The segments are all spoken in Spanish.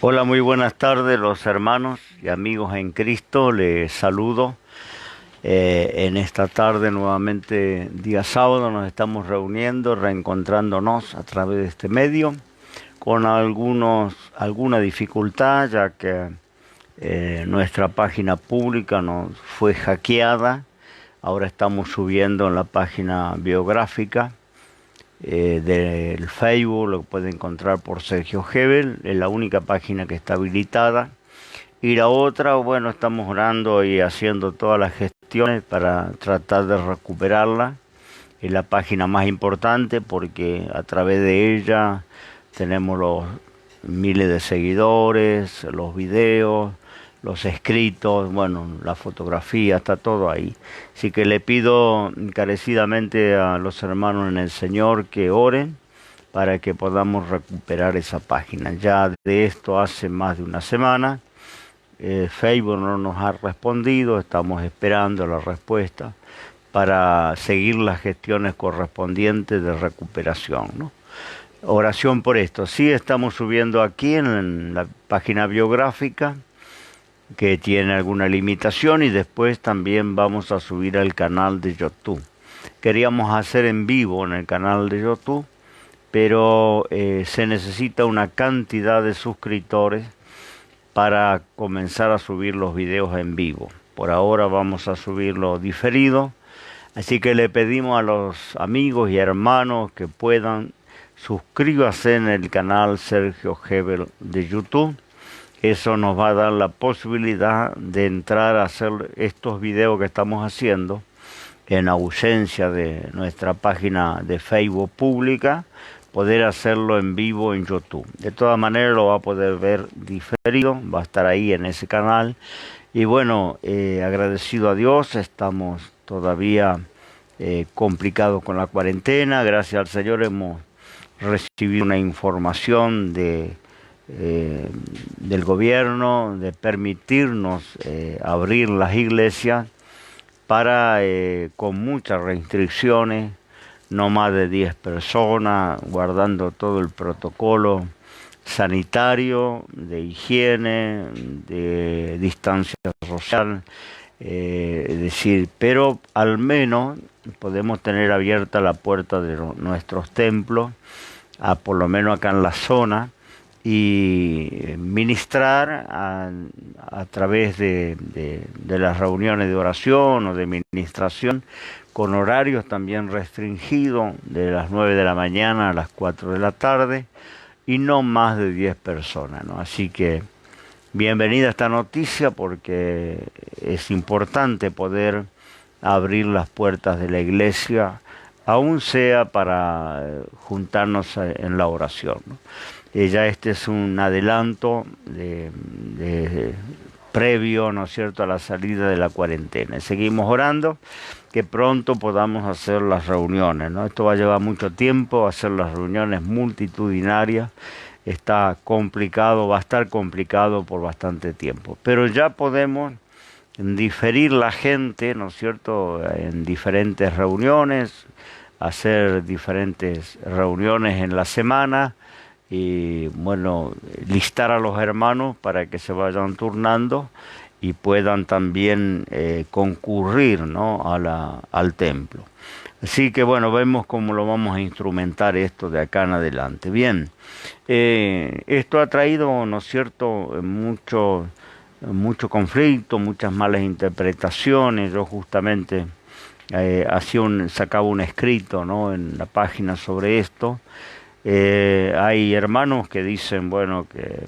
Hola, muy buenas tardes, los hermanos y amigos en Cristo. Les saludo. En esta tarde, nuevamente, día sábado, nos estamos reuniendo, reencontrándonos a través de este medio, con alguna dificultad, ya que nuestra página pública nos fue hackeada. Ahora estamos subiendo en la página biográfica del Facebook, lo puede encontrar por Sergio Hebel, es la única página que está habilitada. Y la otra, bueno, estamos orando y haciendo todas las gestiones para tratar de recuperarla. Es la página más importante porque a través de ella tenemos los miles de seguidores, los videos, los escritos, bueno, la fotografía, está todo ahí. Así que le pido encarecidamente a los hermanos en el Señor que oren para que podamos recuperar esa página. Ya de esto hace más de una semana. Facebook no nos ha respondido, estamos esperando la respuesta para seguir las gestiones correspondientes de recuperación, ¿no? Oración por esto. Sí, estamos subiendo aquí en la página biográfica que tiene alguna limitación y después también vamos a subir al canal de YouTube. Queríamos hacer en vivo en el canal de YouTube, pero se necesita una cantidad de suscriptores para comenzar a subir los videos en vivo. Por ahora vamos a subirlo diferido, así que le pedimos a los amigos y hermanos que puedan suscríbase en el canal Sergio Hebel de YouTube. Eso nos va a dar la posibilidad de entrar a hacer estos videos que estamos haciendo en ausencia de nuestra página de Facebook pública, poder hacerlo en vivo en YouTube. De todas maneras lo va a poder ver diferido, va a estar ahí en ese canal. Y bueno, agradecido a Dios, estamos todavía complicados con la cuarentena. Gracias al Señor hemos recibido una información del gobierno de permitirnos abrir las iglesias para con muchas restricciones, no más de 10 personas, guardando todo el protocolo sanitario, de higiene, de distancia social, es decir, pero al menos podemos tener abierta la puerta de nuestros templos, por lo menos acá en la zona, y ministrar a través de las reuniones de oración o de ministración con horarios también restringidos de las 9 de la mañana a las 4 de la tarde y no más de 10 personas, ¿no? Así que bienvenida esta noticia porque es importante poder abrir las puertas de la iglesia, aun sea para juntarnos en la oración, ¿no? Ya este es un adelanto previo, ¿no es cierto?, a la salida de la cuarentena. Seguimos orando que pronto podamos hacer las reuniones, ¿no? Esto va a llevar mucho tiempo, hacer las reuniones multitudinarias. Está complicado, va a estar complicado por bastante tiempo. Pero ya podemos diferir la gente, ¿no es cierto?, en diferentes reuniones, hacer diferentes reuniones en la semana y bueno, listar a los hermanos para que se vayan turnando y puedan también concurrir, ¿no?, al templo. Así que bueno, vemos cómo lo vamos a instrumentar esto de acá en adelante. Bien, esto ha traído, ¿no es cierto?, mucho conflicto, muchas malas interpretaciones. Yo justamente sacaba un escrito, ¿no?, en la página sobre esto. Hay hermanos que dicen, bueno, que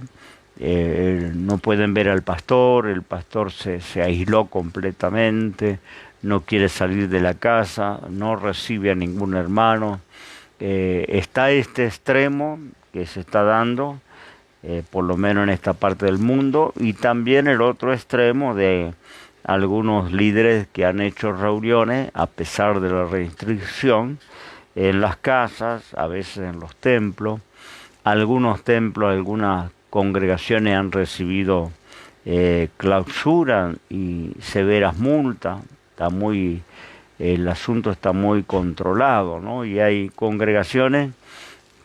no pueden ver al pastor, el pastor se aisló completamente, no quiere salir de la casa, no recibe a ningún hermano. Está este extremo que se está dando, por lo menos en esta parte del mundo, y también el otro extremo de algunos líderes que han hecho reuniones a pesar de la restricción en las casas, a veces en los templos. Algunos templos, algunas congregaciones han recibido clausura y severas multas. El asunto está muy controlado, ¿no? Y hay congregaciones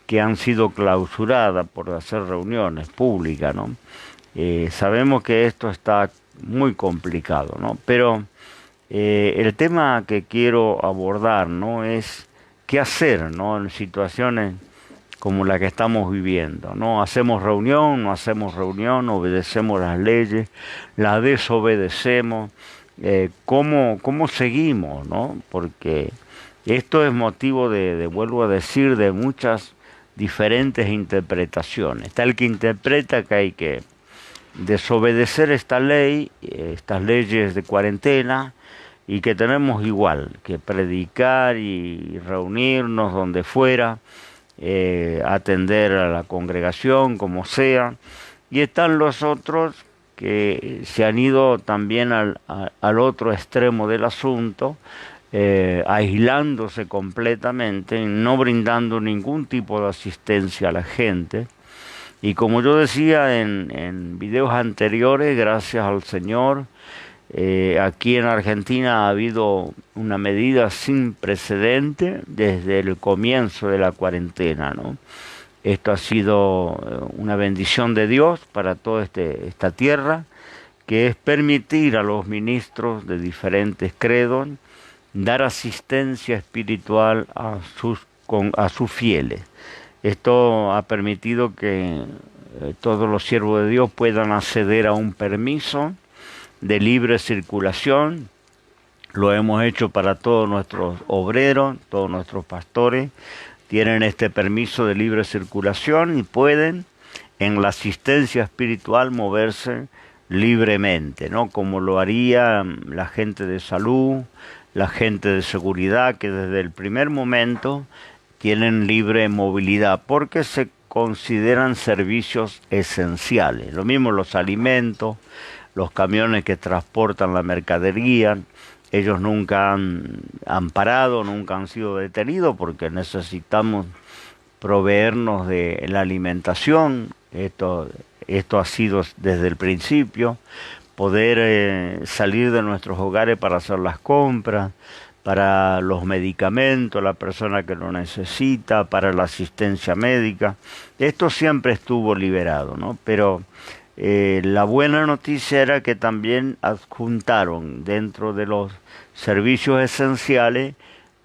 que han sido clausuradas por hacer reuniones públicas, ¿no? Sabemos que esto está muy complicado, ¿no? Pero el tema que quiero abordar, ¿no?, es qué hacer, ¿no?, en situaciones como la que estamos viviendo, ¿no? Hacemos reunión, no hacemos reunión, obedecemos las leyes, las desobedecemos, ¿cómo seguimos, ¿no? Porque esto es motivo vuelvo a decir, de muchas diferentes interpretaciones. Está el que interpreta que hay que desobedecer esta ley, estas leyes de cuarentena, y que tenemos igual que predicar y reunirnos donde fuera, atender a la congregación como sea, y están los otros que se han ido también al otro extremo del asunto, aislándose completamente, no brindando ningún tipo de asistencia a la gente. Y como yo decía en videos anteriores, gracias al Señor, aquí en Argentina ha habido una medida sin precedente desde el comienzo de la cuarentena, ¿no? Esto ha sido una bendición de Dios para toda esta tierra, que es permitir a los ministros de diferentes credos dar asistencia espiritual a sus fieles. Esto ha permitido que todos los siervos de Dios puedan acceder a un permiso de libre circulación. Lo hemos hecho para todos nuestros obreros, todos nuestros pastores tienen este permiso de libre circulación y pueden en la asistencia espiritual moverse libremente, ¿no? Como lo haría la gente de salud, la gente de seguridad, que desde el primer momento tienen libre movilidad porque se consideran servicios esenciales. Lo mismo los alimentos, los camiones que transportan la mercadería, ellos nunca han parado, nunca han sido detenidos porque necesitamos proveernos de la alimentación. Esto ha sido desde el principio, poder salir de nuestros hogares para hacer las compras, para los medicamentos, la persona que lo necesita, para la asistencia médica. Esto siempre estuvo liberado, ¿no? Pero la buena noticia era que también adjuntaron dentro de los servicios esenciales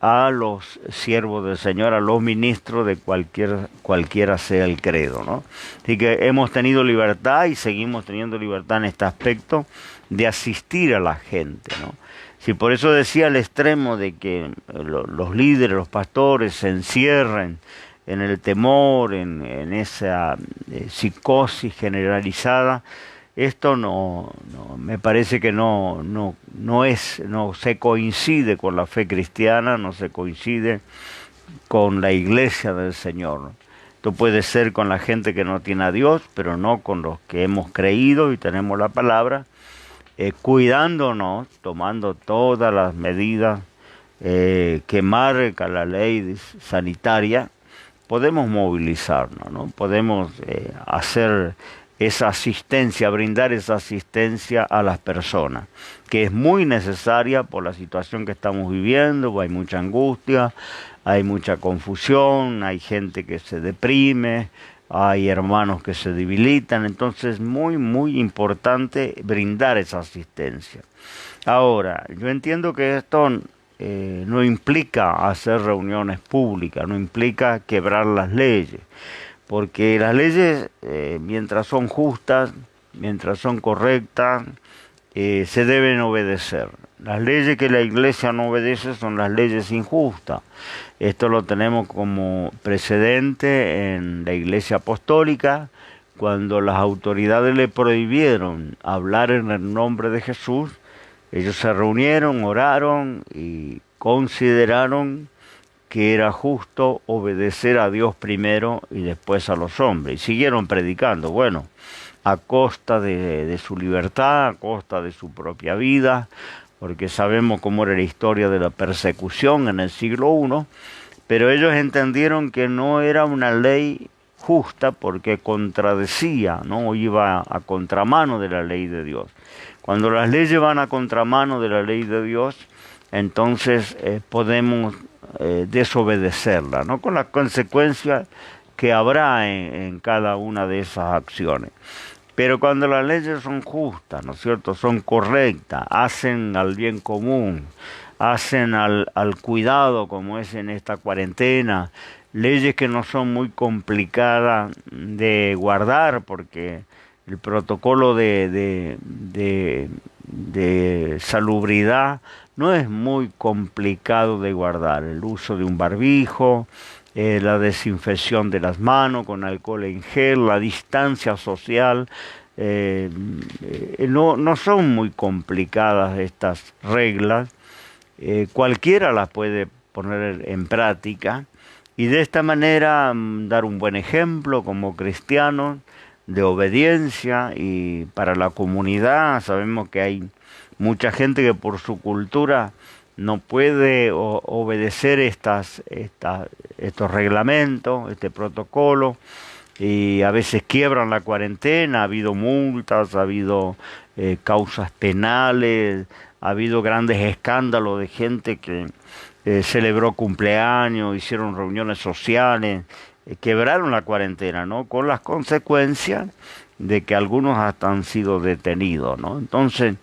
a los siervos del Señor, a los ministros de cualquiera sea el credo, ¿no? Así que hemos tenido libertad y seguimos teniendo libertad en este aspecto de asistir a la gente, ¿no? Si por eso decía al extremo de que los líderes, los pastores se encierren en el temor, en esa psicosis generalizada, esto no me parece que no se coincide con la fe cristiana, no se coincide con la iglesia del Señor, ¿no? Esto puede ser con la gente que no tiene a Dios, pero no con los que hemos creído y tenemos la palabra, cuidándonos, tomando todas las medidas que marca la ley sanitaria. Podemos movilizarnos, ¿no? Podemos hacer esa asistencia, brindar esa asistencia a las personas, que es muy necesaria por la situación que estamos viviendo. Hay mucha angustia, hay mucha confusión, hay gente que se deprime, hay hermanos que se debilitan, entonces muy, muy importante brindar esa asistencia. Ahora, yo entiendo que esto no implica hacer reuniones públicas, no implica quebrar las leyes, porque las leyes, mientras son justas, mientras son correctas, se deben obedecer. Las leyes que la iglesia no obedece son las leyes injustas. Esto lo tenemos como precedente en la iglesia apostólica, cuando las autoridades le prohibieron hablar en el nombre de Jesús. Ellos se reunieron, oraron y consideraron que era justo obedecer a Dios primero y después a los hombres. Y siguieron predicando, bueno, a costa de su libertad, a costa de su propia vida, porque sabemos cómo era la historia de la persecución en el siglo I, pero ellos entendieron que no era una ley justa porque contradecía, ¿no? Iba a contramano de la ley de Dios. Cuando las leyes van a contramano de la ley de Dios, entonces podemos desobedecerla, ¿no? Con las consecuencias que habrá en cada una de esas acciones. Pero cuando las leyes son justas, ¿no es cierto?, son correctas, hacen al bien común, hacen al cuidado, como es en esta cuarentena, leyes que no son muy complicadas de guardar, porque el protocolo de salubridad no es muy complicado de guardar. El uso de un barbijo, la desinfección de las manos con alcohol en gel, la distancia social, no son muy complicadas estas reglas. Cualquiera las puede poner en práctica y de esta manera dar un buen ejemplo como cristianos de obediencia y para la comunidad. Sabemos que hay mucha gente que por su cultura no puede obedecer estos reglamentos, este protocolo, y a veces quiebran la cuarentena. Ha habido multas, ha habido causas penales, ha habido grandes escándalos de gente que celebró cumpleaños, hicieron reuniones sociales, quebraron la cuarentena, ¿no? Con las consecuencias de que algunos hasta han sido detenidos, ¿no? Entonces,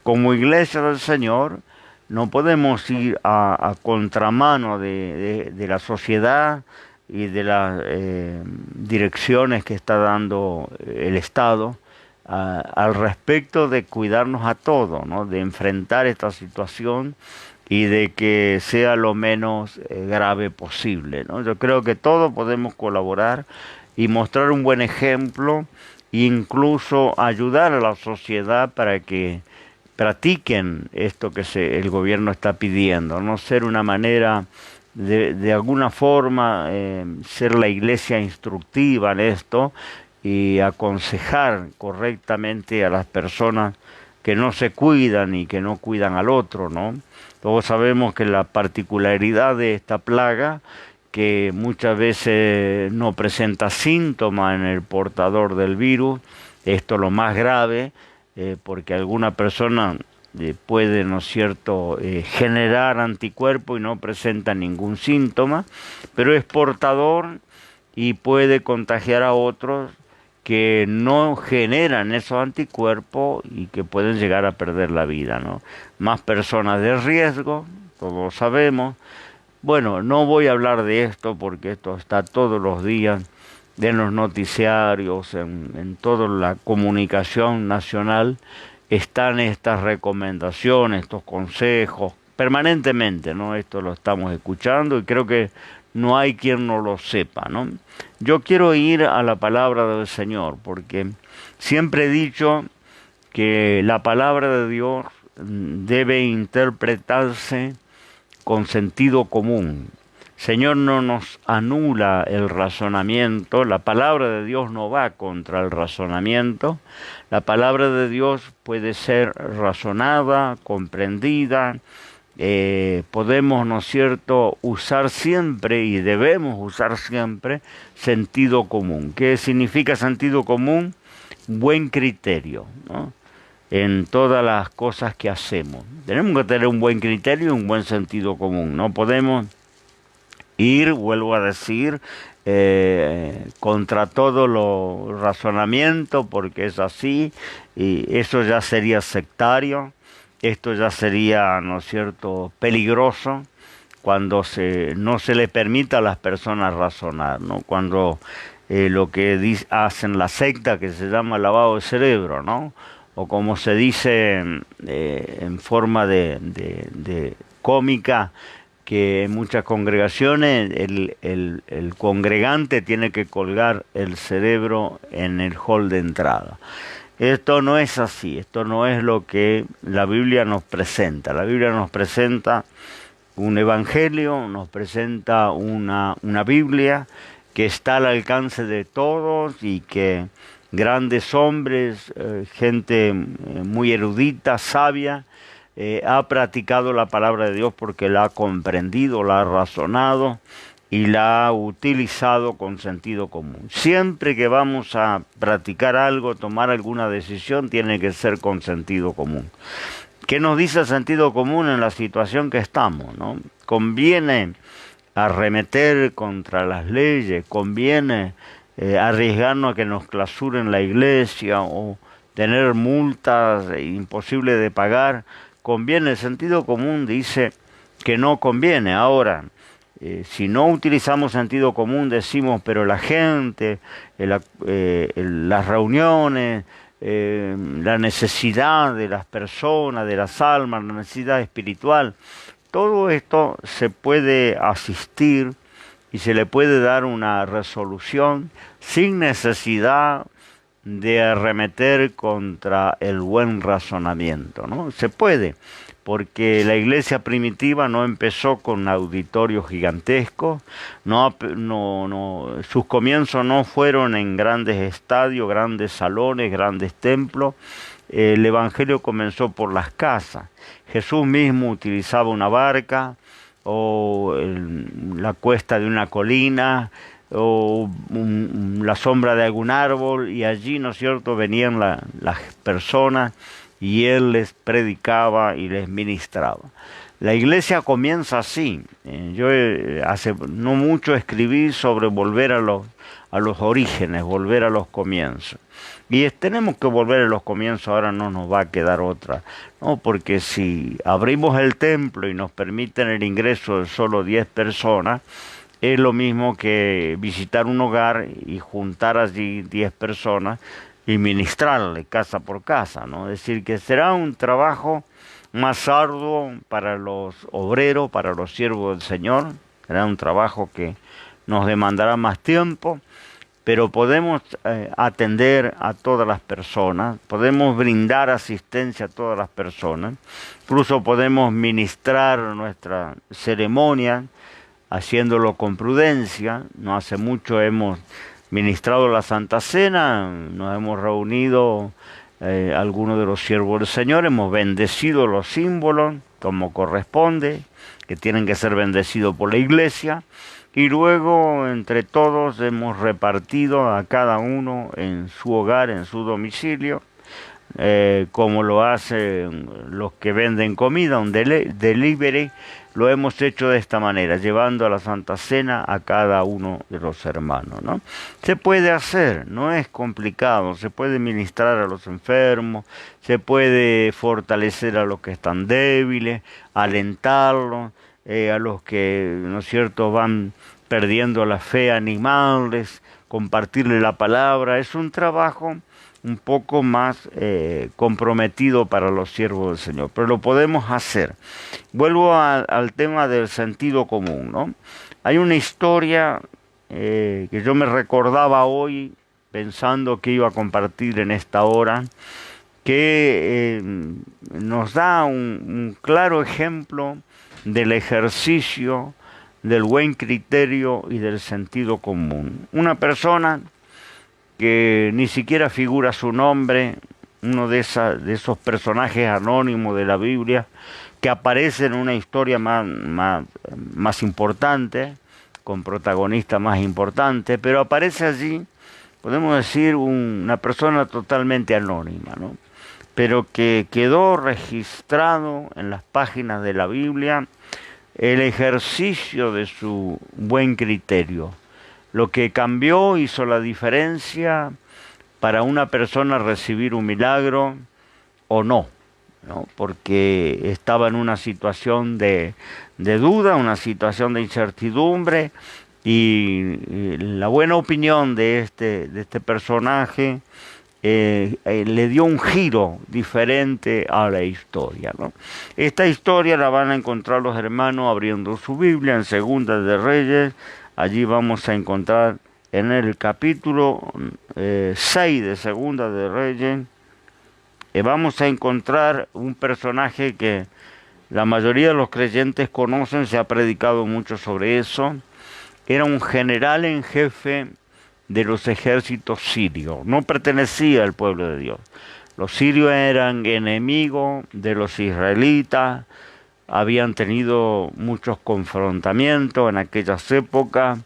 como iglesia del Señor, no podemos ir a contramano de la sociedad y de las direcciones que está dando el Estado al respecto de cuidarnos a todos, ¿no? De enfrentar esta situación y de que sea lo menos grave posible, ¿no? Yo creo que todos podemos colaborar y mostrar un buen ejemplo e incluso ayudar a la sociedad para que practiquen esto que el gobierno está pidiendo, no ser una manera de alguna forma ser la iglesia instructiva en esto y aconsejar correctamente a las personas que no se cuidan y que no cuidan al otro, ¿no? Todos sabemos que la particularidad de esta plaga, que muchas veces no presenta síntomas en el portador del virus, esto es lo más grave, porque alguna persona puede, ¿no es cierto?, generar anticuerpos y no presenta ningún síntoma, pero es portador y puede contagiar a otros que no generan esos anticuerpos y que pueden llegar a perder la vida, ¿no? Más personas de riesgo, todos sabemos. Bueno, no voy a hablar de esto porque esto está todos los días en los noticiarios, en toda la comunicación nacional, están estas recomendaciones, estos consejos, permanentemente, ¿no? Esto lo estamos escuchando y creo que no hay quien no lo sepa, ¿no? Yo quiero ir a la palabra del Señor, porque siempre he dicho que la palabra de Dios debe interpretarse con sentido común. Señor no nos anula el razonamiento, la palabra de Dios no va contra el razonamiento, la palabra de Dios puede ser razonada, comprendida, podemos, ¿no es cierto?, usar siempre y debemos usar siempre sentido común. ¿Qué significa sentido común? Buen criterio, ¿no?, en todas las cosas que hacemos. Tenemos que tener un buen criterio y un buen sentido común. No podemos ir, vuelvo a decir, contra todo lo razonamiento, porque es así, y eso ya sería sectario, esto ya sería, ¿no es cierto?, peligroso, cuando no se le permita a las personas razonar, ¿no? Cuando lo que hacen la secta, que se llama lavado de cerebro, ¿no?, o como se dice en forma de cómica, que en muchas congregaciones el congregante tiene que colgar el cerebro en el hall de entrada. Esto no es así, esto no es lo que la Biblia nos presenta. La Biblia nos presenta un evangelio, nos presenta una Biblia que está al alcance de todos y que grandes hombres, gente muy erudita, sabia, ha practicado la palabra de Dios porque la ha comprendido, la ha razonado y la ha utilizado con sentido común. Siempre que vamos a practicar algo, tomar alguna decisión, tiene que ser con sentido común. ¿Qué nos dice el sentido común en la situación que estamos, ¿no? Conviene arremeter contra las leyes, conviene arriesgarnos a que nos clausuren la iglesia o tener multas imposibles de pagar. Conviene, el sentido común dice que no conviene. Ahora, si no utilizamos sentido común, decimos, pero la gente, las reuniones, la necesidad de las personas, de las almas, la necesidad espiritual, todo esto se puede asistir y se le puede dar una resolución sin necesidad de arremeter contra el buen razonamiento, ¿no? Se puede, porque la iglesia primitiva no empezó con auditorios gigantescos, sus comienzos no fueron en grandes estadios, grandes salones, grandes templos. El evangelio comenzó por las casas. Jesús mismo utilizaba una barca o la cuesta de una colina o la sombra de algún árbol, y allí, ¿no es cierto?, venían las personas y él les predicaba y les ministraba. La iglesia comienza así. Yo hace no mucho escribí sobre volver a los orígenes, volver a los comienzos. Y tenemos que volver a los comienzos, ahora no nos va a quedar otra, ¿no? Porque si abrimos el templo y nos permiten el ingreso de solo 10 personas, es lo mismo que visitar un hogar y juntar allí 10 personas y ministrarle casa por casa, ¿no? Es decir, que será un trabajo más arduo para los obreros, para los siervos del Señor, será un trabajo que nos demandará más tiempo, pero podemos atender a todas las personas, podemos brindar asistencia a todas las personas, incluso podemos ministrar nuestra ceremonia, haciéndolo con prudencia. No hace mucho hemos ministrado la Santa Cena, nos hemos reunido algunos de los siervos del Señor, hemos bendecido los símbolos como corresponde, que tienen que ser bendecidos por la iglesia, y luego entre todos hemos repartido a cada uno en su hogar, en su domicilio, como lo hacen los que venden comida, un delivery. Lo hemos hecho de esta manera, llevando a la Santa Cena a cada uno de los hermanos, ¿no? Se puede hacer, no es complicado, se puede ministrar a los enfermos, se puede fortalecer a los que están débiles, alentarlos, a los que, ¿no es cierto?, van perdiendo la fe, animarles, compartirle la palabra. Es un trabajo un poco más comprometido para los siervos del Señor, pero lo podemos hacer. Vuelvo al tema del sentido común, ¿no? Hay una historia que yo me recordaba hoy, pensando que iba a compartir en esta hora, que nos da un claro ejemplo del ejercicio del buen criterio y del sentido común. Una persona que ni siquiera figura su nombre, uno de esos personajes anónimos de la Biblia, que aparece en una historia más importante, con protagonista más importante, pero aparece allí, podemos decir, una persona totalmente anónima, ¿no? Pero que quedó registrado en las páginas de la Biblia el ejercicio de su buen criterio. Lo que cambió, hizo la diferencia para una persona recibir un milagro o no, ¿no? Porque estaba en una situación de duda, una situación de incertidumbre, y la buena opinión de este personaje le dio un giro diferente a la historia, ¿no? Esta historia la van a encontrar los hermanos abriendo su Biblia en Segunda de Reyes. Allí vamos a encontrar en el capítulo 6 de Segunda de Reyes, vamos a encontrar un personaje que la mayoría de los creyentes conocen, se ha predicado mucho sobre eso. Era un general en jefe de los ejércitos sirios, no pertenecía al pueblo de Dios. Los sirios eran enemigos de los israelitas, habían tenido muchos confrontamientos en aquellas épocas.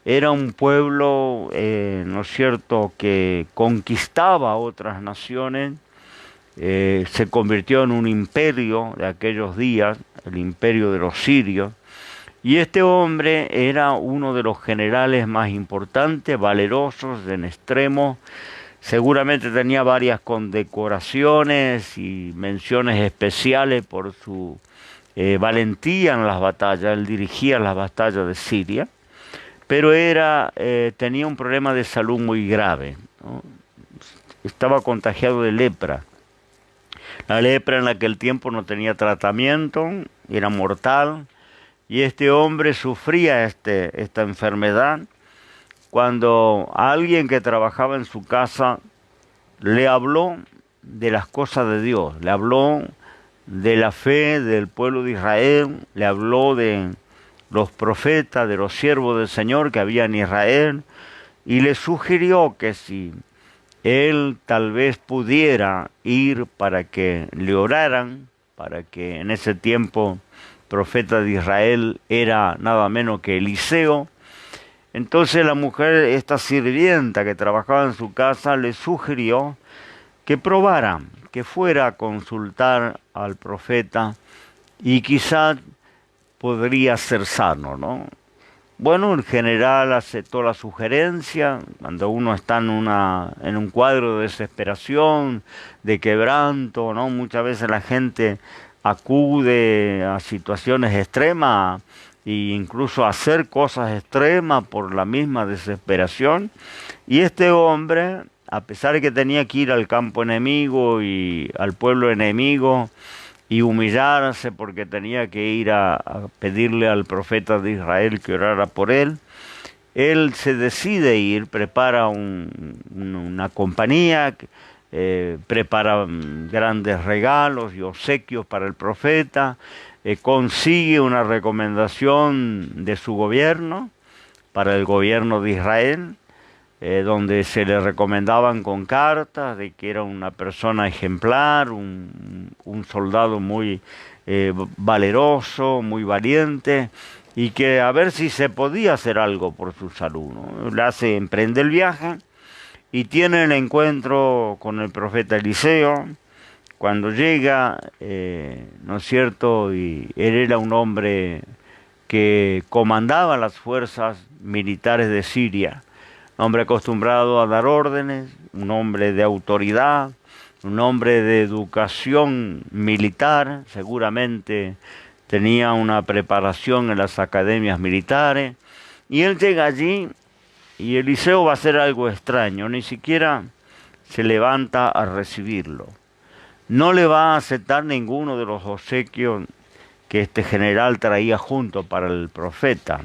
Era un pueblo, ¿no es cierto?, que conquistaba a otras naciones, se convirtió en un imperio de aquellos días, el imperio de los sirios. Y este hombre era uno de los generales más importantes, valerosos, en extremo. Seguramente tenía varias condecoraciones y menciones especiales por su valentía en las batallas. Él dirigía las batallas de Siria, pero tenía un problema de salud muy grave, ¿no? Estaba contagiado de lepra. La lepra en aquel tiempo no tenía tratamiento, era mortal, y este hombre sufría esta enfermedad cuando alguien que trabajaba en su casa le habló de las cosas de Dios, le habló de la fe del pueblo de Israel, le habló de los profetas, de los siervos del Señor que había en Israel, y le sugirió que si él tal vez pudiera ir para que le oraran, para que en ese tiempo profeta de Israel era nada menos que Eliseo. Entonces la mujer, esta sirvienta que trabajaba en su casa, le sugirió que probara, que fuera a consultar al profeta y quizá podría ser sano, ¿no? Bueno, el general aceptó la sugerencia. Cuando uno está en un cuadro de desesperación, de quebranto, ¿no? Muchas veces la gente acude a situaciones extremas e incluso a hacer cosas extremas por la misma desesperación. Y este hombre, a pesar de que tenía que ir al campo enemigo y al pueblo enemigo, y humillarse porque tenía que ir a pedirle al profeta de Israel que orara por él. Él se decide ir, prepara una compañía, prepara grandes regalos y obsequios para el profeta, consigue una recomendación de su gobierno para el gobierno de Israel, donde se le recomendaban con cartas de que era una persona ejemplar, un soldado muy valeroso, muy valiente, y que a ver si se podía hacer algo por su salud, ¿no? Emprende el viaje y tiene el encuentro con el profeta Eliseo. Cuando llega, ¿no es cierto? Y él era un hombre que comandaba las fuerzas militares de Siria, un hombre acostumbrado a dar órdenes, un hombre de autoridad, un hombre de educación militar, seguramente tenía una preparación en las academias militares, y él llega allí y Eliseo va a hacer algo extraño, ni siquiera se levanta a recibirlo. No le va a aceptar ninguno de los obsequios que este general traía junto para el profeta.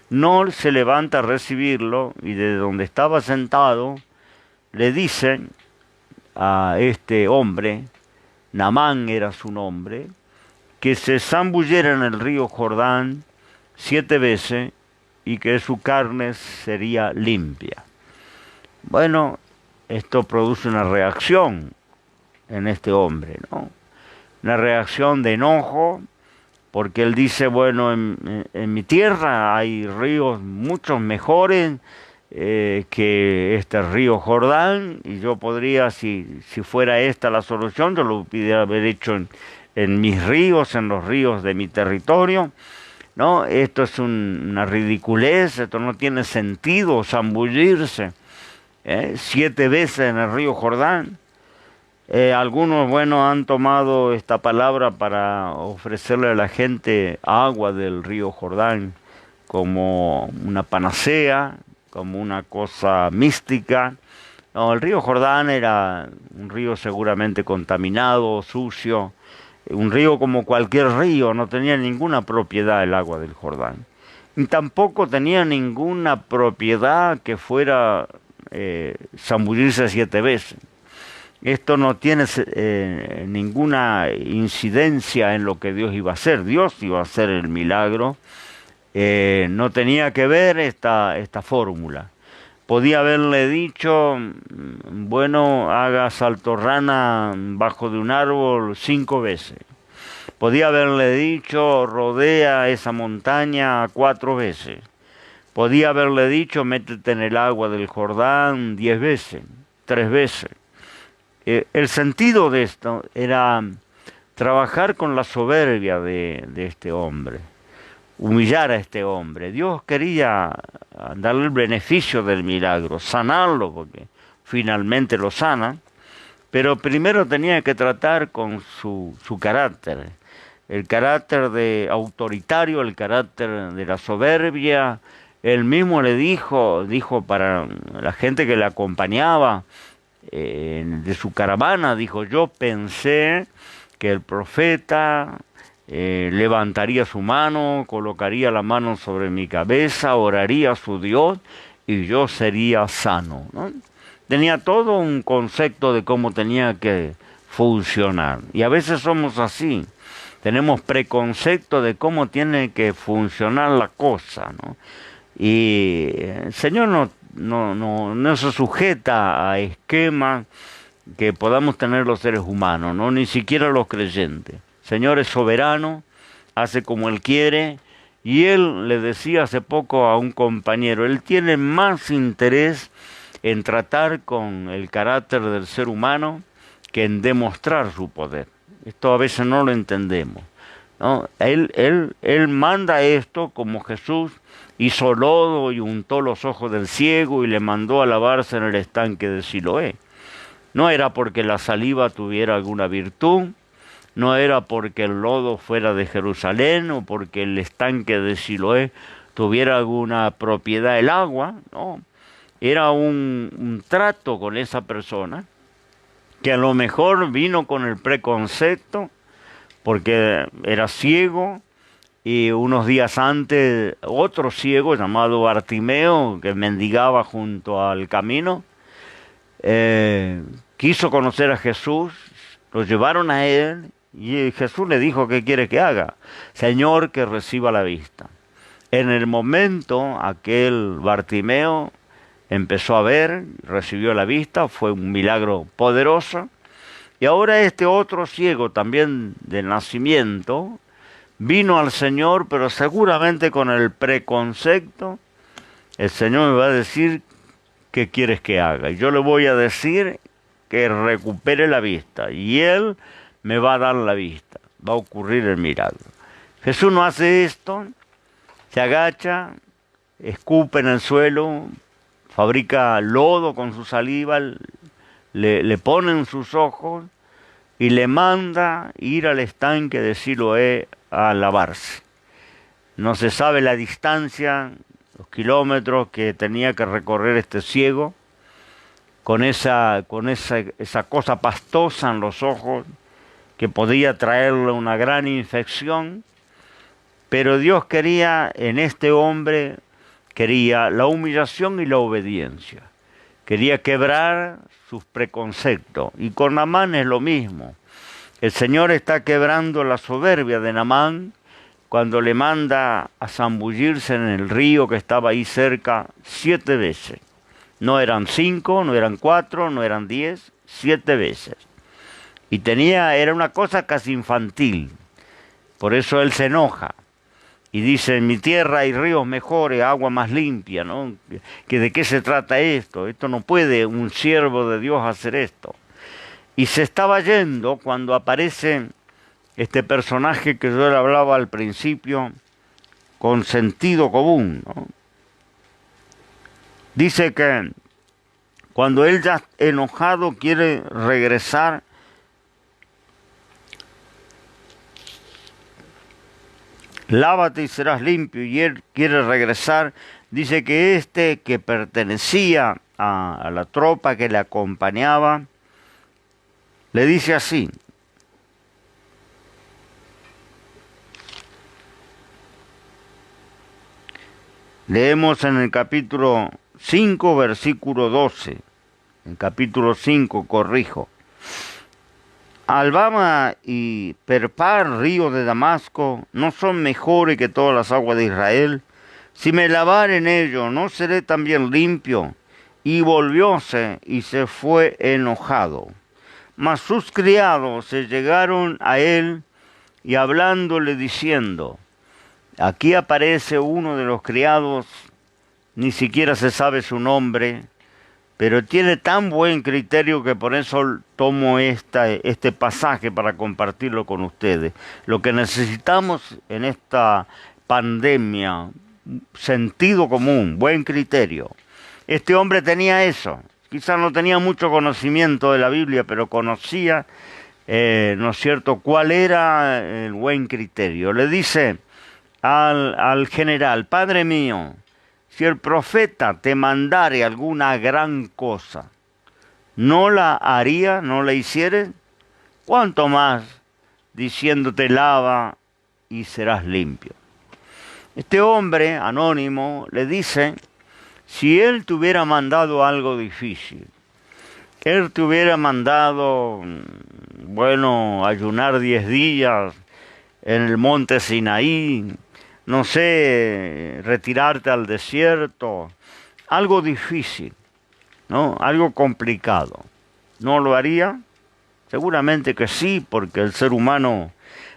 No se levanta a recibirlo y desde donde estaba sentado le dicen a este hombre, Naamán era su nombre, que se zambullera en el río Jordán 7 veces y que su carne sería limpia. Bueno, esto produce una reacción en este hombre, ¿no? Una reacción de enojo, porque él dice, bueno, en mi tierra hay ríos muchos mejores que este río Jordán, y yo podría, si fuera esta la solución, yo lo pudiera haber hecho en mis ríos, en los ríos de mi territorio, ¿no? Esto es una ridiculez, esto no tiene sentido, zambullirse 7 veces en el río Jordán. Algunos, bueno, han tomado esta palabra para ofrecerle a la gente agua del río Jordán como una panacea, como una cosa mística. No, el río Jordán era un río seguramente contaminado, sucio, un río como cualquier río, no tenía ninguna propiedad el agua del Jordán. Y tampoco tenía ninguna propiedad que fuera zambullirse 7 veces. Esto no tiene ninguna incidencia en lo que Dios iba a hacer. Dios iba a hacer el milagro. No tenía que ver esta fórmula. Podía haberle dicho, bueno, haga salto rana bajo de un árbol 5 veces. Podía haberle dicho, rodea esa montaña 4 veces. Podía haberle dicho, métete en el agua del Jordán 10 veces, 3 veces. El sentido de esto era trabajar con la soberbia de este hombre, humillar a este hombre. Dios quería darle el beneficio del milagro, sanarlo, porque finalmente lo sana, pero primero tenía que tratar con su carácter, el carácter de autoritario, el carácter de la soberbia. Él mismo le dijo para la gente que le acompañaba de su caravana, dijo, yo pensé que el profeta levantaría su mano, colocaría la mano sobre mi cabeza, oraría a su Dios y yo sería sano, ¿no? Tenía todo un concepto de cómo tenía que funcionar. Y a veces somos así. Tenemos preconcepto de cómo tiene que funcionar la cosa, ¿no? Y el Señor no se sujeta a esquemas que podamos tener los seres humanos, ¿no? Ni siquiera los creyentes. El Señor es soberano, hace como Él quiere, y Él le decía hace poco a un compañero, Él tiene más interés en tratar con el carácter del ser humano que en demostrar su poder. Esto a veces no lo entendemos, ¿no? Él manda esto como Jesús hizo lodo y untó los ojos del ciego y le mandó a lavarse en el estanque de Siloé. No era porque la saliva tuviera alguna virtud, no era porque el lodo fuera de Jerusalén o porque el estanque de Siloé tuviera alguna propiedad el agua, no. Era un trato con esa persona que a lo mejor vino con el preconcepto porque era ciego y unos días antes otro ciego llamado Bartimeo que mendigaba junto al camino quiso conocer a Jesús, lo llevaron a él y Jesús le dijo, ¿qué quiere que haga? Señor, que reciba la vista. En el momento aquel Bartimeo empezó a ver, recibió la vista, fue un milagro poderoso. Y ahora este otro ciego, también de nacimiento, vino al Señor, pero seguramente con el preconcepto, el Señor me va a decir, ¿qué quieres que haga? Y yo le voy a decir que recupere la vista, y Él me va a dar la vista, va a ocurrir el milagro. Jesús no hace esto, se agacha, escupe en el suelo, fabrica lodo con su saliva, le pone en sus ojos y le manda ir al estanque de Siloé a lavarse. No se sabe la distancia, los kilómetros que tenía que recorrer este ciego, con esa cosa pastosa en los ojos que podía traerle una gran infección, pero Dios quería en este hombre, quería la humillación y la obediencia. Quería quebrar sus preconceptos. Y con Naamán es lo mismo. El Señor está quebrando la soberbia de Naamán cuando le manda a zambullirse en el río que estaba ahí cerca 7 veces. No eran 5, no eran 4, no eran 10, 7 veces. Y era una cosa casi infantil. Por eso él se enoja. Y dice, en mi tierra hay ríos mejores, agua más limpia, ¿no? ¿Que de qué se trata esto? Esto no puede un siervo de Dios hacer esto. Y se estaba yendo cuando aparece este personaje que yo le hablaba al principio, con sentido común, ¿no? Dice que cuando él ya enojado quiere regresar, lávate y serás limpio, y él quiere regresar, dice que este que pertenecía a la tropa que le acompañaba, le dice así, leemos en el capítulo 5, versículo 12, el capítulo 5, corrijo, Albama y Perpar, río de Damasco, ¿no son mejores que todas las aguas de Israel? Si me lavare en ello, ¿no seré también limpio? Y volvióse y se fue enojado. Mas sus criados se llegaron a él y hablándole diciendo, aquí aparece uno de los criados, ni siquiera se sabe su nombre, pero tiene tan buen criterio que por eso tomo este pasaje para compartirlo con ustedes. Lo que necesitamos en esta pandemia, sentido común, buen criterio. Este hombre tenía eso. Quizás no tenía mucho conocimiento de la Biblia, pero conocía, ¿no es cierto?, cuál era el buen criterio. Le dice al general: Padre mío, si el profeta te mandare alguna gran cosa, ¿no la haría, no la hiciere? ¿Cuánto más diciéndote lava y serás limpio? Este hombre anónimo le dice: si él te hubiera mandado algo difícil, él te hubiera mandado, bueno, ayunar 10 días en el monte Sinaí, no sé, retirarte al desierto, algo difícil, ¿no? Algo complicado, ¿no lo haría? Seguramente que sí, porque el ser humano,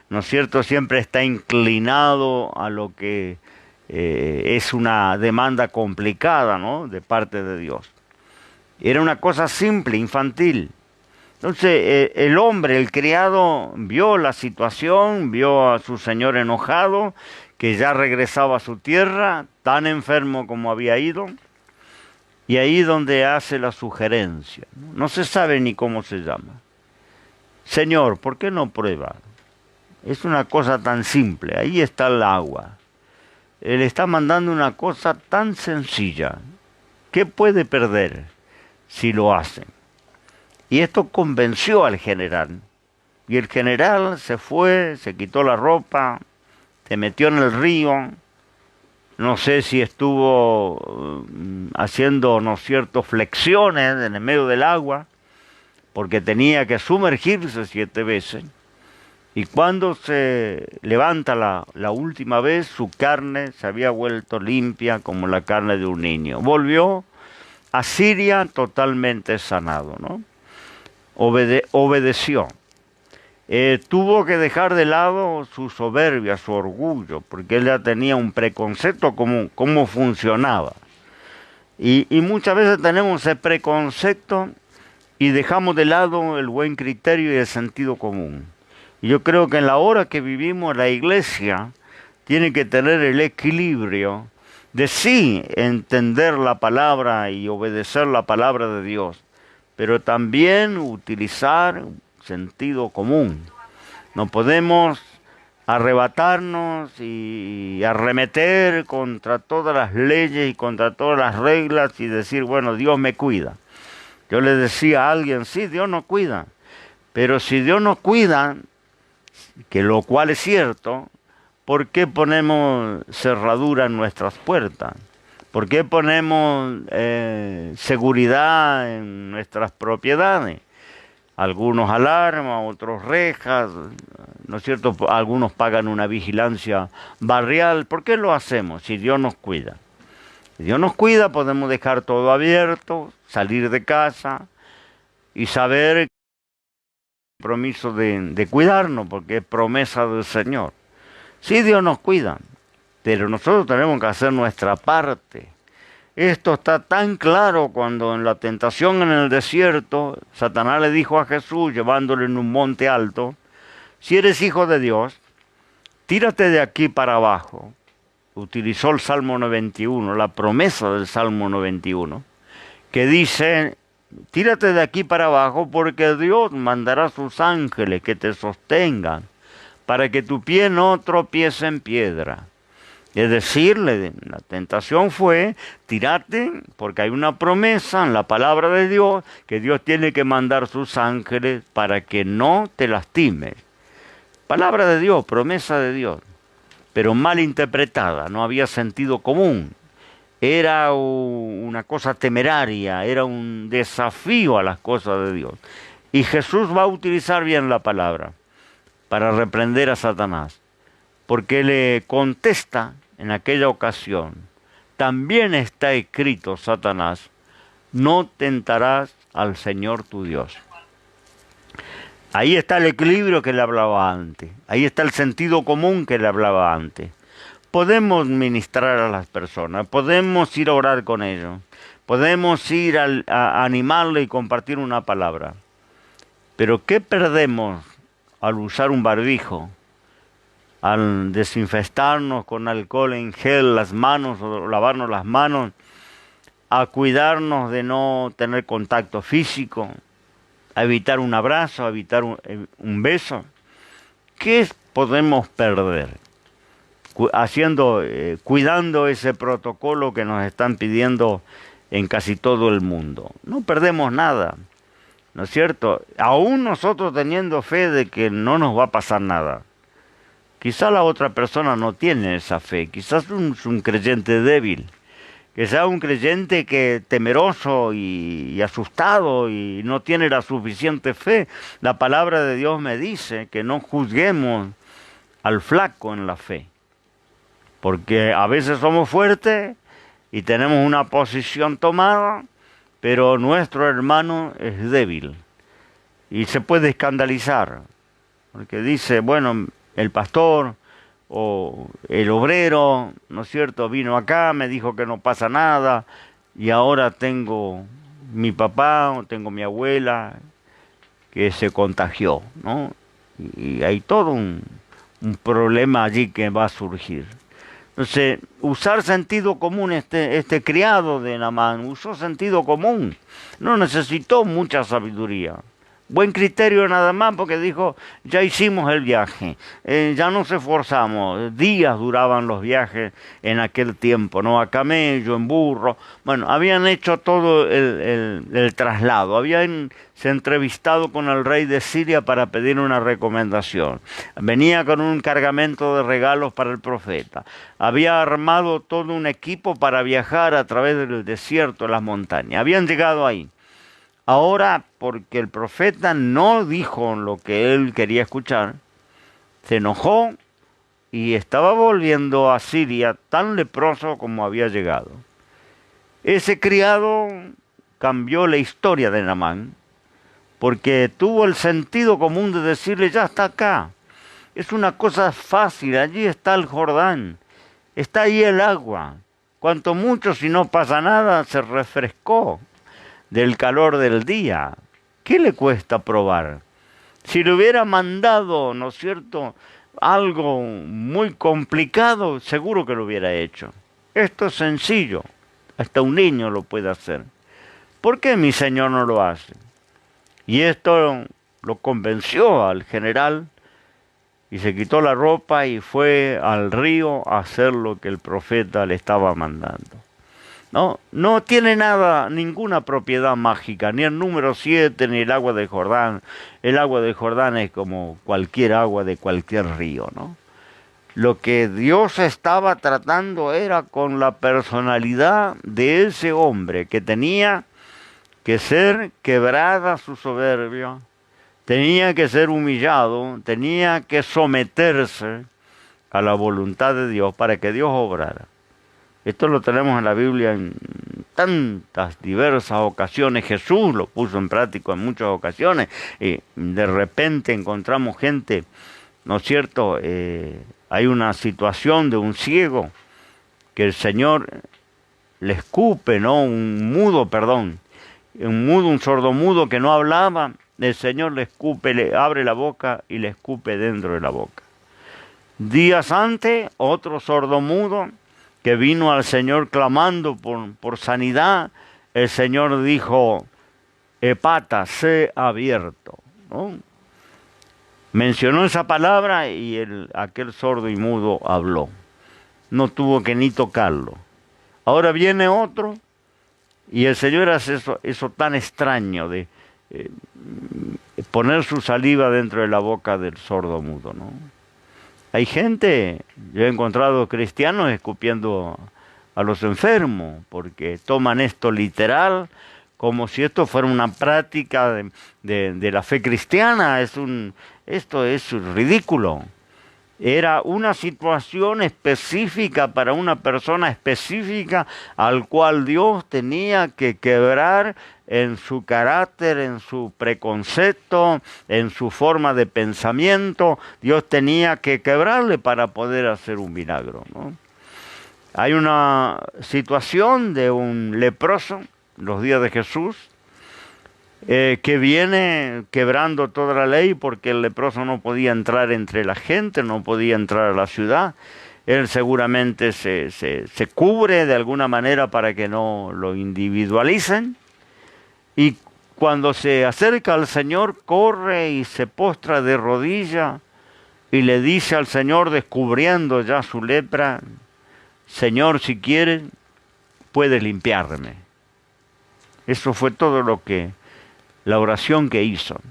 ¿no es cierto?, siempre está inclinado a lo que es una demanda complicada, ¿no?, de parte de Dios. Era una cosa simple, infantil. Entonces el hombre, el criado, vio la situación, vio a su señor enojado, que ya regresaba a su tierra, tan enfermo como había ido, y ahí donde hace la sugerencia. No se sabe ni cómo se llama. Señor, ¿por qué no prueba? Es una cosa tan simple, ahí está el agua. Él está mandando una cosa tan sencilla. ¿Qué puede perder si lo hace? Y esto convenció al general. Y el general se fue, se quitó la ropa, se metió en el río. No sé si estuvo haciendo, ¿no es cierto?, flexiones en el medio del agua, porque tenía que sumergirse 7 veces. Y cuando se levanta la última vez, su carne se había vuelto limpia como la carne de un niño. Volvió a Siria totalmente sanado, ¿no? Obedeció. Tuvo que dejar de lado su soberbia, su orgullo, porque él ya tenía un preconcepto como cómo funcionaba. Y muchas veces tenemos ese preconcepto y dejamos de lado el buen criterio y el sentido común. Y yo creo que en la hora que vivimos, la iglesia tiene que tener el equilibrio de sí entender la palabra y obedecer la palabra de Dios, pero también utilizar sentido común. No podemos arrebatarnos y arremeter contra todas las leyes y contra todas las reglas y decir, bueno, Dios me cuida. Yo le decía a alguien, sí, Dios nos cuida, pero si Dios nos cuida, que lo cual es cierto, ¿por qué ponemos cerradura en nuestras puertas? ¿Por qué ponemos seguridad en nuestras propiedades? Algunos alarmas, otros rejas, ¿no es cierto? Algunos pagan una vigilancia barrial. ¿Por qué lo hacemos si Dios nos cuida? Si Dios nos cuida, podemos dejar todo abierto, salir de casa y saber el compromiso de cuidarnos, porque es promesa del Señor. Sí, Dios nos cuida, pero nosotros tenemos que hacer nuestra parte. Esto está tan claro cuando en la tentación en el desierto, Satanás le dijo a Jesús, llevándole en un monte alto, si eres hijo de Dios, tírate de aquí para abajo. Utilizó el Salmo 91, la promesa del Salmo 91, que dice, tírate de aquí para abajo porque Dios mandará a sus ángeles que te sostengan para que tu pie no tropiece en piedra. Es decir, la tentación fue, tírate, porque hay una promesa en la palabra de Dios, que Dios tiene que mandar sus ángeles para que no te lastimes. Palabra de Dios, promesa de Dios, pero mal interpretada, no había sentido común. Era una cosa temeraria, era un desafío a las cosas de Dios. Y Jesús va a utilizar bien la palabra para reprender a Satanás, porque le contesta en aquella ocasión, también está escrito, Satanás, no tentarás al Señor tu Dios. Ahí está el equilibrio que le hablaba antes, ahí está el sentido común que le hablaba antes. Podemos ministrar a las personas, podemos ir a orar con ellos, podemos ir a animarle y compartir una palabra, pero ¿qué perdemos al usar un barbijo al desinfectarnos con alcohol en gel las manos o lavarnos las manos, a cuidarnos de no tener contacto físico, a evitar un abrazo, a evitar un beso. ¿Qué podemos perder cuidando ese protocolo que nos están pidiendo en casi todo el mundo? No perdemos nada, ¿no es cierto? Aún nosotros teniendo fe de que no nos va a pasar nada. Quizá la otra persona no tiene esa fe, quizás es un creyente débil, que sea un creyente que temeroso y asustado y no tiene la suficiente fe. La palabra de Dios me dice que no juzguemos al flaco en la fe, porque a veces somos fuertes y tenemos una posición tomada, pero nuestro hermano es débil y se puede escandalizar, porque dice, bueno, el pastor o el obrero, ¿no es cierto?, vino acá, me dijo que no pasa nada, y ahora tengo mi papá o tengo mi abuela que se contagió, ¿no? Y hay todo un problema allí que va a surgir. Entonces, usar sentido común, este criado de Naamán usó sentido común, no necesitó mucha sabiduría. Buen criterio nada más, porque dijo, ya hicimos el viaje, ya nos esforzamos, días duraban los viajes en aquel tiempo, ¿no? A camello, en burro, bueno, habían hecho todo el traslado, se entrevistado con el rey de Siria para pedir una recomendación, venía con un cargamento de regalos para el profeta, había armado todo un equipo para viajar a través del desierto, las montañas, habían llegado ahí. Ahora, porque el profeta no dijo lo que él quería escuchar, se enojó y estaba volviendo a Siria tan leproso como había llegado. Ese criado cambió la historia de Naamán, porque tuvo el sentido común de decirle, ya está acá. Es una cosa fácil, allí está el Jordán, está ahí el agua. Cuanto mucho, si no pasa nada, se refrescó del calor del día. ¿Qué le cuesta probar? Si le hubiera mandado, ¿no es cierto?, algo muy complicado, seguro que lo hubiera hecho. Esto es sencillo, hasta un niño lo puede hacer. ¿Por qué mi señor no lo hace? Y esto lo convenció al general y se quitó la ropa y fue al río a hacer lo que el profeta le estaba mandando. No tiene nada, ninguna propiedad mágica, ni el número 7, ni el agua del Jordán. El agua del Jordán es como cualquier agua de cualquier río, ¿no? Lo que Dios estaba tratando era con la personalidad de ese hombre, que tenía que ser quebrada su soberbia, tenía que ser humillado, tenía que someterse a la voluntad de Dios para que Dios obrara. Esto lo tenemos en la Biblia en tantas diversas ocasiones. Jesús lo puso en práctica en muchas ocasiones. Y de repente encontramos gente, ¿no es cierto? Hay una situación de un ciego que el Señor le escupe, ¿no? Un sordomudo que no hablaba. El Señor le escupe, le abre la boca y le escupe dentro de la boca. Días antes, otro sordomudo que vino al Señor clamando por sanidad, el Señor dijo, Epata, sé abierto, ¿no? Mencionó esa palabra y aquel sordo y mudo habló. No tuvo que ni tocarlo. Ahora viene otro y el Señor hace eso tan extraño de poner su saliva dentro de la boca del sordo mudo, ¿no? Hay gente, yo he encontrado cristianos escupiendo a los enfermos, porque toman esto literal, como si esto fuera una práctica de la fe cristiana. Esto es ridículo. Era una situación específica para una persona específica al cual Dios tenía que quebrar en su carácter, en su preconcepto, en su forma de pensamiento. Dios tenía que quebrarle para poder hacer un milagro, ¿no? Hay una situación de un leproso, los días de Jesús, que viene quebrando toda la ley porque el leproso no podía entrar entre la gente, no podía entrar a la ciudad. Él seguramente se cubre de alguna manera para que no lo individualicen. Y cuando se acerca al Señor, corre y se postra de rodilla y le dice al Señor, descubriendo ya su lepra: Señor, si quieres, puedes limpiarme. Eso fue todo la oración que hizo.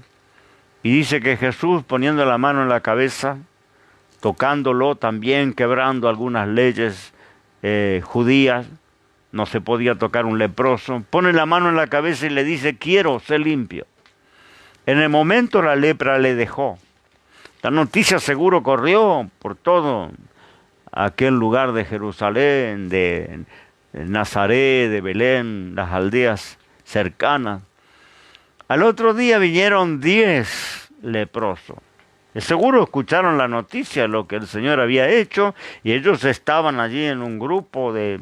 Y dice que Jesús, poniendo la mano en la cabeza, tocándolo también, quebrando algunas leyes judías, no se podía tocar un leproso, pone la mano en la cabeza y le dice: quiero ser limpio. En el momento la lepra le dejó. La noticia seguro corrió por todo aquel lugar de Jerusalén, de Nazaret, de Belén, las aldeas cercanas. Al otro día vinieron 10 leprosos. De seguro escucharon la noticia, lo que el Señor había hecho, y ellos estaban allí en un grupo de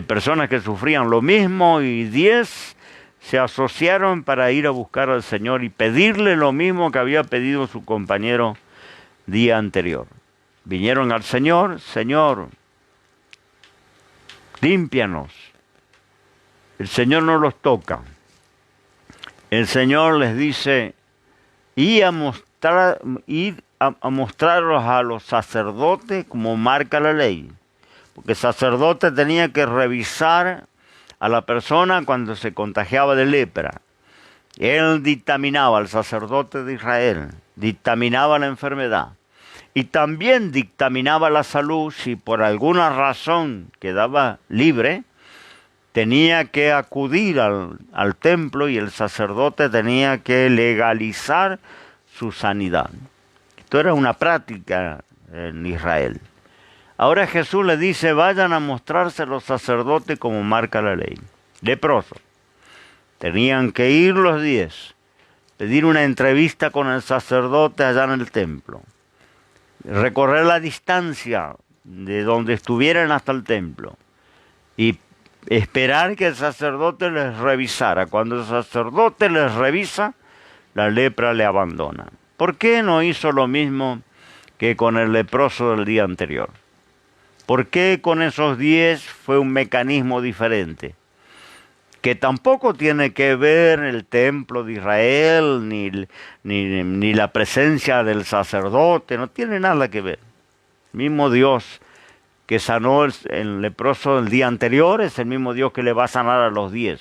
personas que sufrían lo mismo, y 10 se asociaron para ir a buscar al Señor y pedirle lo mismo que había pedido su compañero día anterior. Vinieron al Señor: Señor, límpianos. El Señor no los toca. El Señor les dice: ir a mostrarlos a los sacerdotes como marca la ley. Porque el sacerdote tenía que revisar a la persona cuando se contagiaba de lepra. Él dictaminaba, el sacerdote de Israel, dictaminaba la enfermedad. Y también dictaminaba la salud. Si por alguna razón quedaba libre, tenía que acudir al templo y el sacerdote tenía que legalizar su sanidad. Esto era una práctica en Israel. Ahora Jesús le dice: vayan a mostrarse los sacerdotes como marca la ley. Leprosos. Tenían que ir los 10, pedir una entrevista con el sacerdote allá en el templo, recorrer la distancia de donde estuvieran hasta el templo y esperar que el sacerdote les revisara. Cuando el sacerdote les revisa, la lepra le abandona. ¿Por qué no hizo lo mismo que con el leproso del día anterior? ¿Por qué con esos 10 fue un mecanismo diferente? Que tampoco tiene que ver el templo de Israel, ni la presencia del sacerdote, no tiene nada que ver. Mismo Dios que sanó el leproso el día anterior es el mismo Dios que le va a sanar a los 10.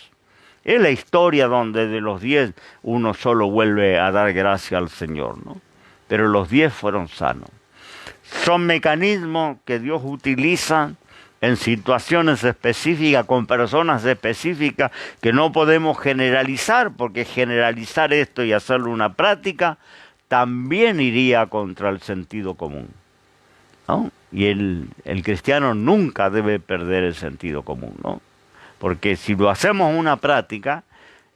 Es la historia donde de los 10 uno solo vuelve a dar gracia al Señor, ¿no? Pero los 10 fueron sanos. Son mecanismos que Dios utiliza en situaciones específicas, con personas específicas, que no podemos generalizar, porque generalizar esto y hacerlo una práctica también iría contra el sentido común, ¿no? Y el cristiano nunca debe perder el sentido común, ¿no? Porque si lo hacemos una práctica,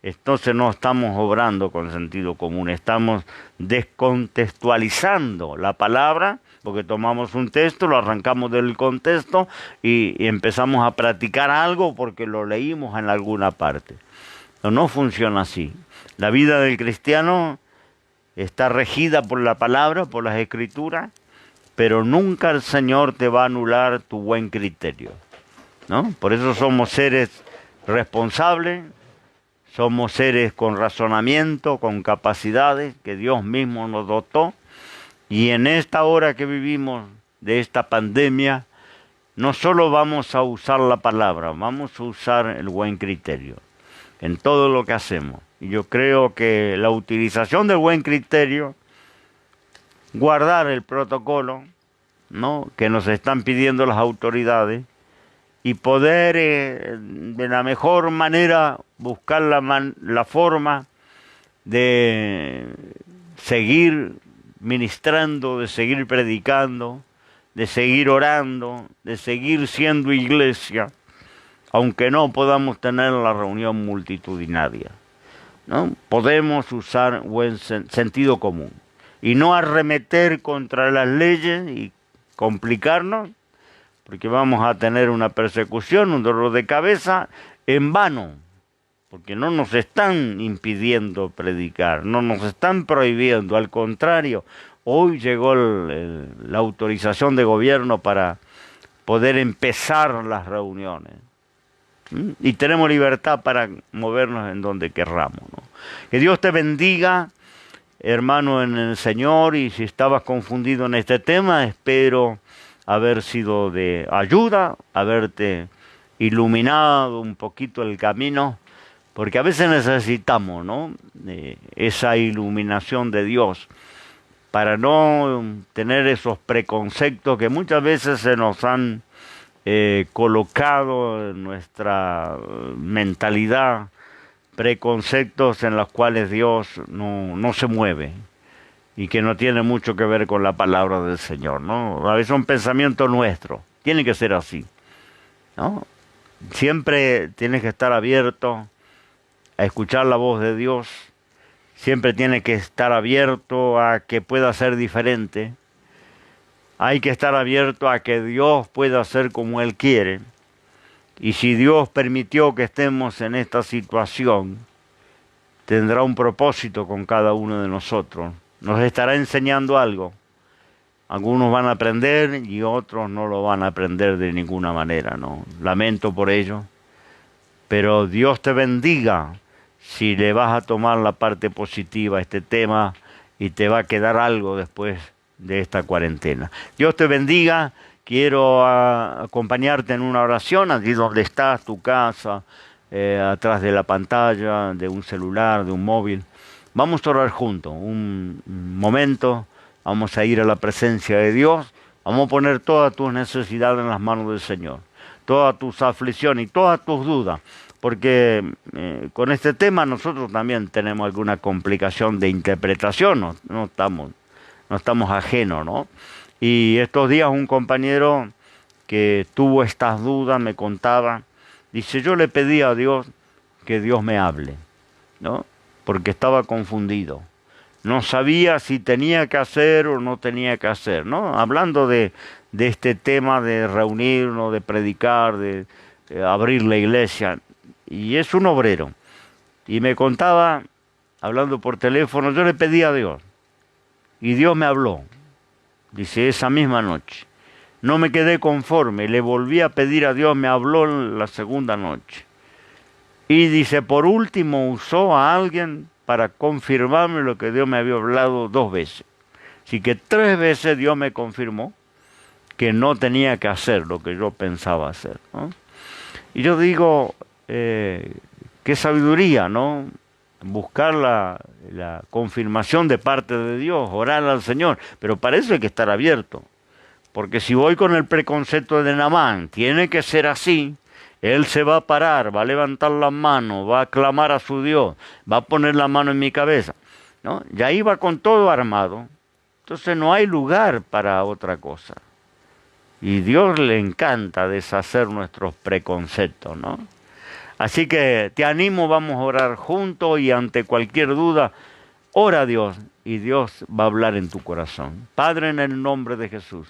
entonces no estamos obrando con sentido común, estamos descontextualizando la palabra, porque tomamos un texto, lo arrancamos del contexto y empezamos a practicar algo porque lo leímos en alguna parte. No funciona así. La vida del cristiano está regida por la palabra, por las escrituras, pero nunca el Señor te va a anular tu buen criterio, ¿no? Por eso somos seres responsables, somos seres con razonamiento, con capacidades que Dios mismo nos dotó. Y en esta hora que vivimos de esta pandemia, no solo vamos a usar la palabra, vamos a usar el buen criterio en todo lo que hacemos. Y yo creo que la utilización del buen criterio, guardar el protocolo, ¿no?, que nos están pidiendo las autoridades, y poder de la mejor manera buscar la forma de seguir ministrando, de seguir predicando, de seguir orando, de seguir siendo iglesia, aunque no podamos tener la reunión multitudinaria, ¿no? Podemos usar buen sentido común y no arremeter contra las leyes y complicarnos, porque vamos a tener una persecución, un dolor de cabeza en vano, porque no nos están impidiendo predicar, no nos están prohibiendo, al contrario, hoy llegó la autorización de gobierno para poder empezar las reuniones. Y tenemos libertad para movernos en donde querramos, ¿no? Que Dios te bendiga, hermano en el Señor, y si estabas confundido en este tema, espero haber sido de ayuda, haberte iluminado un poquito el camino, porque a veces necesitamos, ¿no?, esa iluminación de Dios para no tener esos preconceptos que muchas veces se nos han colocado en nuestra mentalidad, preconceptos en los cuales Dios no se mueve y que no tiene mucho que ver con la palabra del Señor, ¿no? A veces un pensamiento nuestro, tiene que ser así, ¿no? Siempre tienes que estar abierto a escuchar la voz de Dios, siempre tienes que estar abierto a que pueda ser diferente. Hay que estar abierto a que Dios pueda hacer como Él quiere. Y si Dios permitió que estemos en esta situación, tendrá un propósito con cada uno de nosotros. Nos estará enseñando algo. Algunos van a aprender y otros no lo van a aprender de ninguna manera, ¿no? Lamento por ello. Pero Dios te bendiga si le vas a tomar la parte positiva a este tema y te va a quedar algo después de esta cuarentena. Dios te bendiga. Quiero acompañarte en una oración, allí donde estás, tu casa, atrás de la pantalla, de un celular, de un móvil. Vamos a orar juntos, un momento, vamos a ir a la presencia de Dios, vamos a poner todas tus necesidades en las manos del Señor, todas tus aflicciones y todas tus dudas, porque con este tema nosotros también tenemos alguna complicación de interpretación, no estamos ajenos, ¿no? Y estos días un compañero que tuvo estas dudas me contaba, dice, yo le pedí a Dios que Dios me hable, ¿no? Porque estaba confundido. No sabía si tenía que hacer o no tenía que hacer, ¿no? Hablando de este tema de reunirnos, de predicar, de abrir la iglesia. Y es un obrero. Y me contaba, hablando por teléfono, yo le pedí a Dios. Y Dios me habló. Dice, esa misma noche. No me quedé conforme, le volví a pedir a Dios, me habló la segunda noche. Y dice, por último usó a alguien para confirmarme lo que Dios me había hablado 2 veces. Así que 3 veces Dios me confirmó que no tenía que hacer lo que yo pensaba hacer, ¿no? Y yo digo, qué sabiduría, ¿no? Buscar la confirmación de parte de Dios, orar al Señor, pero para eso hay que estar abierto, porque si voy con el preconcepto de Naamán, tiene que ser así, él se va a parar, va a levantar las manos, va a clamar a su Dios, va a poner la mano en mi cabeza, ¿no? Ya iba con todo armado, entonces no hay lugar para otra cosa. Y Dios le encanta deshacer nuestros preconceptos, ¿no? Así que te animo, vamos a orar juntos y ante cualquier duda, ora a Dios y Dios va a hablar en tu corazón. Padre, en el nombre de Jesús,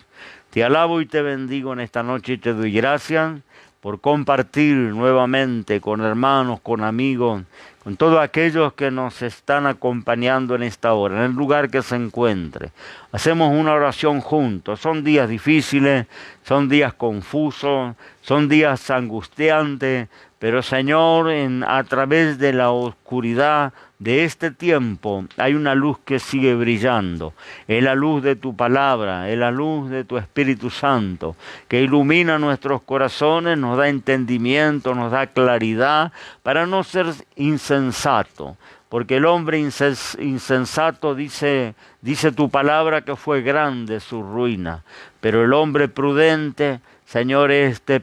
te alabo y te bendigo en esta noche y te doy gracias por compartir nuevamente con hermanos, con amigos, con todos aquellos que nos están acompañando en esta hora, en el lugar que se encuentre. Hacemos una oración juntos. Son días difíciles, son días confusos, son días angustiantes, pero Señor, a través de la oscuridad de este tiempo hay una luz que sigue brillando. Es la luz de tu palabra, es la luz de tu Espíritu Santo, que ilumina nuestros corazones, nos da entendimiento, nos da claridad para no ser insensato. Porque el hombre insensato dice tu palabra que fue grande su ruina, pero el hombre prudente, Señor,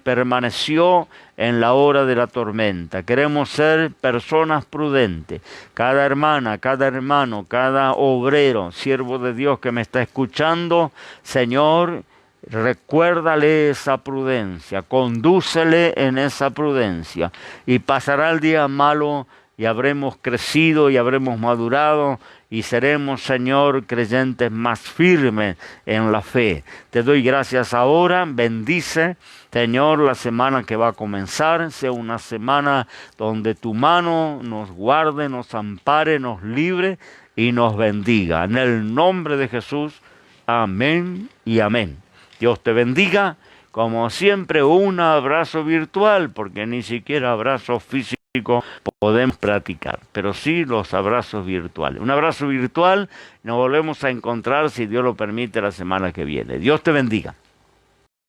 permaneció en la hora de la tormenta. Queremos ser personas prudentes. Cada hermana, cada hermano, cada obrero, siervo de Dios que me está escuchando, Señor, recuérdale esa prudencia, condúcele en esa prudencia y pasará el día malo y habremos crecido y habremos madurado y seremos, Señor, creyentes más firmes en la fe. Te doy gracias ahora, bendice, Señor, la semana que va a comenzar, sea una semana donde tu mano nos guarde, nos ampare, nos libre y nos bendiga. En el nombre de Jesús, amén y amén. Dios te bendiga. Como siempre, un abrazo virtual, porque ni siquiera abrazo físico podemos practicar, pero sí los abrazos virtuales. Un abrazo virtual, nos volvemos a encontrar, si Dios lo permite, la semana que viene. Dios te bendiga.